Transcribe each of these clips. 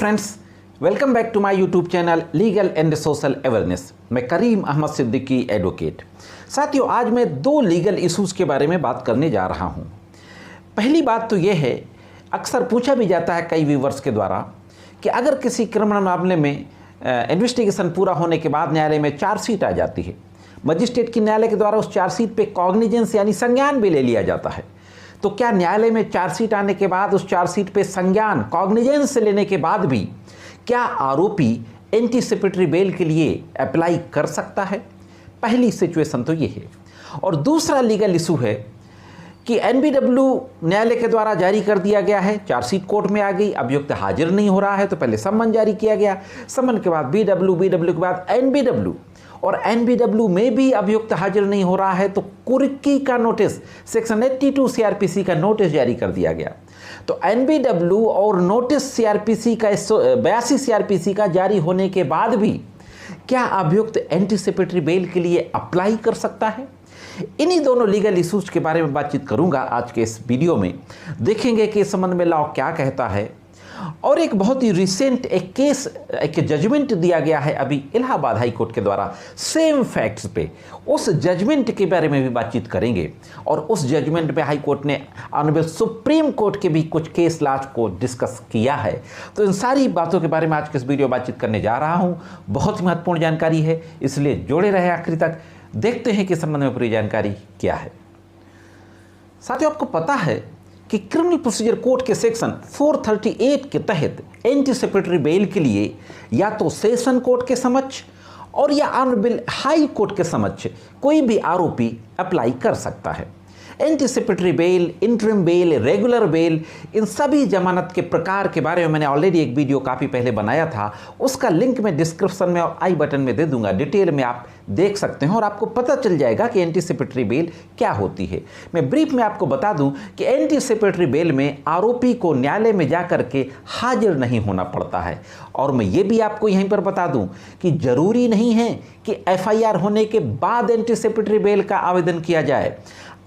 Friends, welcome back to my YouTube channel legal and social awareness. मैं Karim Ahmad Siddiqui advocate. साथियों, आज मैं दो लीगल इश्यूज़ के बारे में बात करने जा रहा हूं। पहली बात तो यह है, अक्सर पूछा भी जाता है कई व्यूवर्स के द्वारा कि अगर किसी क्रिमिनल मामले में इन्वेस्टिगेशन पूरा होने के बाद न्यायालय में चार्जशीट आ जाती है, मजिस्ट्रेट की न्यायालय के द्वारा उस चार्जशीट पे कॉग्निजेंस यानी संज्ञान भी ले लिया जाता है, तो क्या न्यायालय में चार्जशीट आने के बाद उस चार्जशीट पे संज्ञान कॉग्निजेंस लेने के बाद भी क्या आरोपी एंटीसिपेटरी बेल के लिए अप्लाई कर सकता है? पहली सिचुएशन तो ये है। और दूसरा लीगल इशू है कि एनबीडब्ल्यू न्यायालय के द्वारा जारी कर दिया गया है, चार्जशीट कोर्ट में आ गई, अभियुक्त हाजिर नहीं हो रहा है, तो पहले सम्मन जारी किया गया, सम्मन के बाद बीडब्ल्यू के बाद एनबीडब्ल्यू, और एनबीडब्ल्यू में भी अभियुक्त हाजिर नहीं हो रहा है, तो कुर्की का नोटिस सेक्शन 82 सीआरपीसी का नोटिस जारी कर दिया गया। तो एनबीडब्ल्यू और नोटिस सीआरपीसी का 82 सीआरपीसी का जारी होने के बाद भी क्या अभियुक्त एंटीसिपेटरी बेल के लिए अप्लाई कर सकता है? इन्हीं दोनों लीगल इश्यूज के बारे में बातचीत करूंगा आज के इस वीडियो में। देखेंगे कि इस संबंध में लॉ क्या कहता है, और एक बहुत ही रिसेंट एक जजमेंट दिया गया है अभी इलाहाबाद हाई कोर्ट के द्वारा सेम फैक्ट्स पे। उस जजमेंट के बारे में भी बातचीत करेंगे, और उस जजमेंट में हाई कोर्ट ने ऑनरेबल सुप्रीम कोर्ट के भी कुछ केस लॉज को डिस्कस किया है। तो इन सारी बातों के बारे में आज के इस वीडियो बातचीत करने जा रहा हूं। बहुत ही महत्वपूर्ण जानकारी है, इसलिए जुड़े रहे आखिरी तक। देखते हैं कि संबंध में पूरी जानकारी क्या है। साथियों, आपको पता है कि क्रिमिनल प्रोसीजर कोड के सेक्शन 438 के तहत एंटीसिपेटरी बेल के लिए या तो सेशन कोर्ट के समक्ष और या ऑनरेबल हाई कोर्ट के समक्ष कोई भी आरोपी अप्लाई कर सकता है। Anticipatory bail, interim bail, regular bail, इन सभी जमानत के प्रकार के बारे में मैंने ऑलरेडी एक वीडियो काफ़ी पहले बनाया था। उसका लिंक मैं डिस्क्रिप्शन में और आई बटन में दे दूंगा, डिटेल में आप देख सकते हैं और आपको पता चल जाएगा कि एंटीसिपेटरी बेल क्या होती है। मैं ब्रीफ में आपको बता दूं कि एंटीसिपेटरी बेल में आरोपी को न्यायालय में जाकर के हाजिर नहीं होना पड़ता है। और मैं ये भी आपको यहीं पर बता दूं कि जरूरी नहीं है कि एफआईआर होने के बाद एंटीसिपेटरी बेल का आवेदन किया जाए।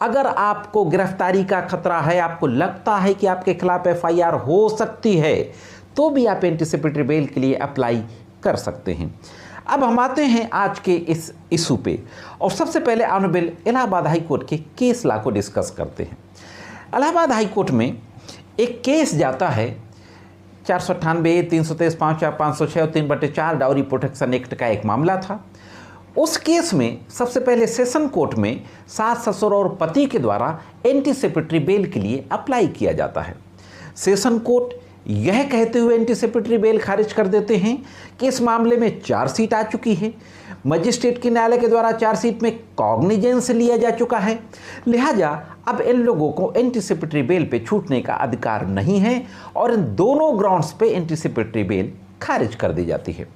अगर आपको गिरफ्तारी का खतरा है, आपको लगता है कि आपके खिलाफ एफआईआर हो सकती है, तो भी आप एंटीसिपेटरी बेल के लिए अप्लाई कर सकते हैं। अब हम आते हैं आज के इस इशू पे, और सबसे पहले ऑनरेबल इलाहाबाद हाई कोर्ट के केस लॉ को डिस्कस करते हैं। इलाहाबाद हाई कोर्ट में एक केस जाता है 498, 323, 506 और 3/4 डाउरी प्रोटेक्शन एक्ट का एक मामला था। उस केस में सबसे पहले सेशन कोर्ट में सास, ससुर और पति के द्वारा एंटीसिपेटरी बेल के लिए अप्लाई किया जाता है। सेशन कोर्ट यह कहते हुए एंटीसिपेटरी बेल खारिज कर देते हैं कि इस मामले में चार्जशीट आ चुकी है, मजिस्ट्रेट की न्यायालय के द्वारा चार्जशीट में कॉग्निजेंस लिया जा चुका है, लिहाजा अब इन लोगों को एंटीसिपेटरी बेल पे छूटने का अधिकार नहीं है, और इन दोनों ग्राउंड्स पे एंटीसिपेटरी बेल खारिज कर दी जाती है।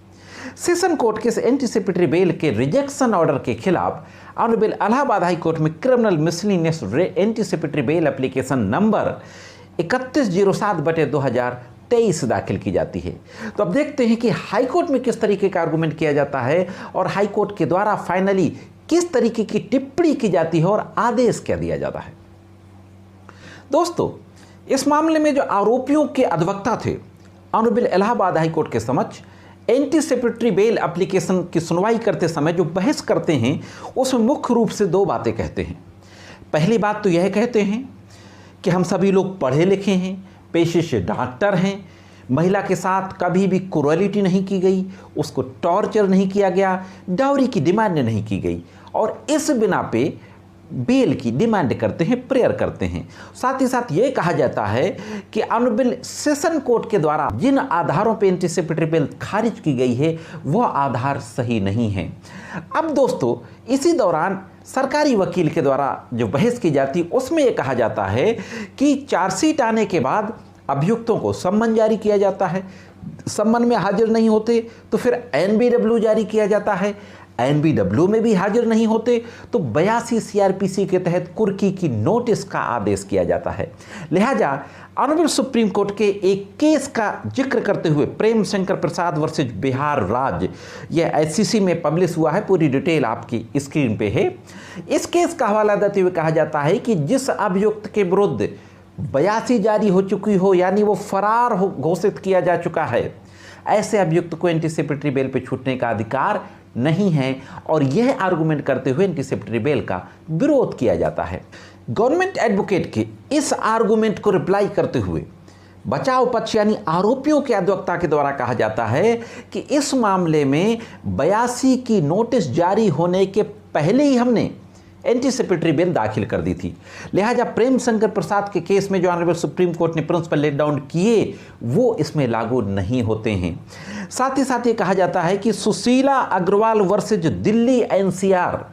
सेशन कोर्ट के एंटीसिपेटरी बेल के रिजेक्शन ऑर्डर के खिलाफ ऑनरेबल इलाहाबाद हाई कोर्ट में criminal miscellaneous anticipatory bail application number 3107/2023 दाखिल की जाती है। तो अब देखते हैं कि हाई कोर्ट में किस तरीके का आर्गूमेंट किया जाता है और हाई कोर्ट के द्वारा फाइनली किस तरीके की टिप्पणी की जाती है और आदेश क्या दिया जाता है। दोस्तों, इस मामले में जो आरोपियों के अधिवक्ता थे ऑनरेबल इलाहाबाद हाई कोर्ट के समक्ष एंटीसिपेटरी बेल एप्लीकेशन की सुनवाई करते समय जो बहस करते हैं, उसमें मुख्य रूप से दो बातें कहते हैं। पहली बात तो यह कहते हैं कि हम सभी लोग पढ़े लिखे हैं, पेशे से डॉक्टर हैं, महिला के साथ कभी भी क्रूरलिटी नहीं की गई, उसको टॉर्चर नहीं किया गया, डाउरी की डिमांड नहीं की गई, और इस बिना पे बेल की डिमांड करते हैं, प्रेयर करते हैं। साथ ही साथ ये कहा जाता है कि ऑनरेबल सेशन कोर्ट के द्वारा जिन आधारों पे एंटीसिपेटरी बेल खारिज की गई है वह आधार सही नहीं है। अब दोस्तों, इसी दौरान सरकारी वकील के द्वारा जो बहस की जाती है उसमें यह कहा जाता है कि चार्जशीट आने के बाद अभियुक्तों को सम्मन जारी किया जाता है, सम्मन में हाजिर नहीं होते तो फिर एनबीडब्ल्यू जारी किया जाता है, एनबीडब्ल्यू में भी हाजिर नहीं होते तो 82 सीआरपीसी के तहत कुर्की की नोटिस का आदेश किया जाता है। लिहाजा ऑनरेबल सुप्रीम कोर्ट के एक केस का जिक्र करते हुए, प्रेम शंकर प्रसाद वर्सेज बिहार राज्य, यह एचसीसी में पब्लिश हुआ है, पूरी डिटेल आपकी स्क्रीन पे है। इस केस का हवाला देते हुए कहा जाता है कि जिस अभियुक्त के विरुद्ध 82 जारी हो चुकी हो, यानी वो फरार घोषित किया जा चुका है, ऐसे अभियुक्त को एंटीसिपेटरी बेल पर छूटने का अधिकार नहीं है और यह आर्गुमेंट करते हुए एंटीसिपेटरी बेल का विरोध किया जाता है। गवर्नमेंट एडवोकेट के इस आर्गुमेंट को रिप्लाई करते हुए बचाव पक्ष यानी आरोपियों के अधिवक्ता के द्वारा कहा जाता है कि इस मामले में 82 की नोटिस जारी होने के पहले ही हमने एंटीसिपेटरी बेल दाखिल कर दी थी, लिहाजा प्रेम शंकर प्रसाद के केस में जो ऑनरेबल सुप्रीम कोर्ट ने प्रिंसिपल लेट डाउन किए वो इसमें लागू नहीं होते हैं। साथ ही साथ ये कहा जाता है कि सुशीला अग्रवाल वर्सेज दिल्ली एनसीआर,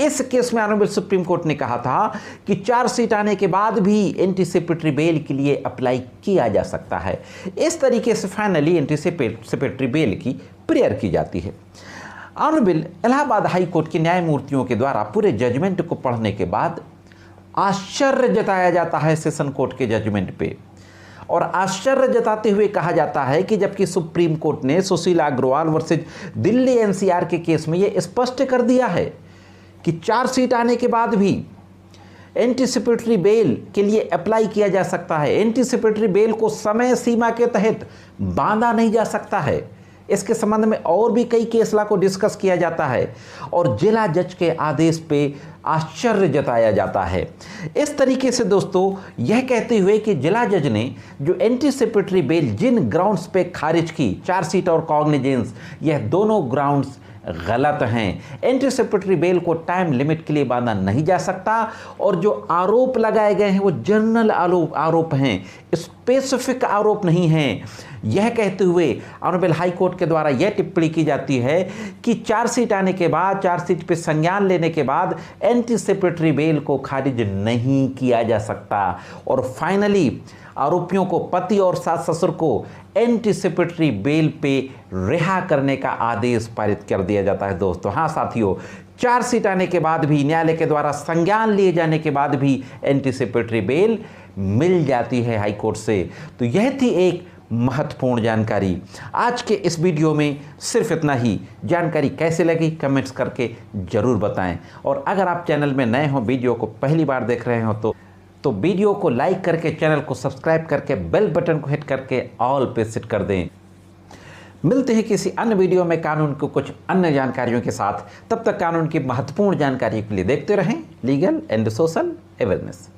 इस केस में ऑनरेबल सुप्रीम कोर्ट ने कहा था कि चार्जशीट आने के बाद भी एंटीसिपेटरी बेल के लिए अप्लाई किया जा सकता है। इस तरीके से फाइनली एंटीसिपेटरी बेल की प्रेयर की जाती है। ऑनरेबल इलाहाबाद हाई कोर्ट के न्यायमूर्तियों के द्वारा पूरे जजमेंट को पढ़ने के बाद आश्चर्य जताया जाता है सेशन कोर्ट के जजमेंट पे, और आश्चर्य जताते हुए कहा जाता है कि जबकि सुप्रीम कोर्ट ने सुशीला अग्रवाल वर्सेज दिल्ली एनसीआर के केस में यह स्पष्ट कर दिया है कि चार्जशीट आने के बाद भी एंटीसिपेटरी बेल के लिए अप्लाई किया जा सकता है, एंटीसिपेटरी बेल को समय सीमा के तहत बांधा नहीं जा सकता है। इसके संबंध में और भी कई केसला को डिस्कस किया जाता है और जिला जज के आदेश पे आश्चर्य जताया जाता है। इस तरीके से दोस्तों यह कहते हुए कि जिला जज ने जो एंटीसिपेटरी बेल जिन ग्राउंड्स पे खारिज की, चार्जशीट और कॉग्निजेंस, यह दोनों ग्राउंड्स गलत हैं। एंटीसिपेटरी बेल को टाइम लिमिट के लिए बांधा नहीं जा सकता और जो आरोप लगाए गए हैं वो जनरल आरोप हैं, स्पेसिफिक आरोप नहीं हैं। यह कहते हुए ऑनरेबल हाई कोर्ट के द्वारा यह टिप्पणी की जाती है कि चार्जशीट आने के बाद, चार्जशीट पे संज्ञान लेने के बाद एंटीसिपेटरी बेल को खारिज नहीं किया जा सकता और फाइनली आरोपियों को, पति और सास ससुर को एंटीसिपेटरी बेल पे रिहा करने का आदेश पारित कर दिया जाता है। दोस्तों हाँ साथियों, चार्जशीट आने के बाद भी, न्यायालय के द्वारा संज्ञान लिए जाने के बाद भी एंटीसिपेटरी बेल मिल जाती है हाई कोर्ट से। तो यह थी एक महत्वपूर्ण जानकारी। आज के इस वीडियो में सिर्फ इतना ही। जानकारी कैसे लगी कमेंट्स करके ज़रूर बताएं और अगर आप चैनल में नए हो, वीडियो को पहली बार देख रहे हो तो वीडियो को लाइक करके, चैनल को सब्सक्राइब करके, बेल बटन को हिट करके ऑल पे सेट कर दें। मिलते हैं किसी अन्य वीडियो में कानून को कुछ अन्य जानकारियों के साथ। तब तक कानून की महत्वपूर्ण जानकारी के लिए देखते रहें लीगल एंड सोशल अवेयरनेस।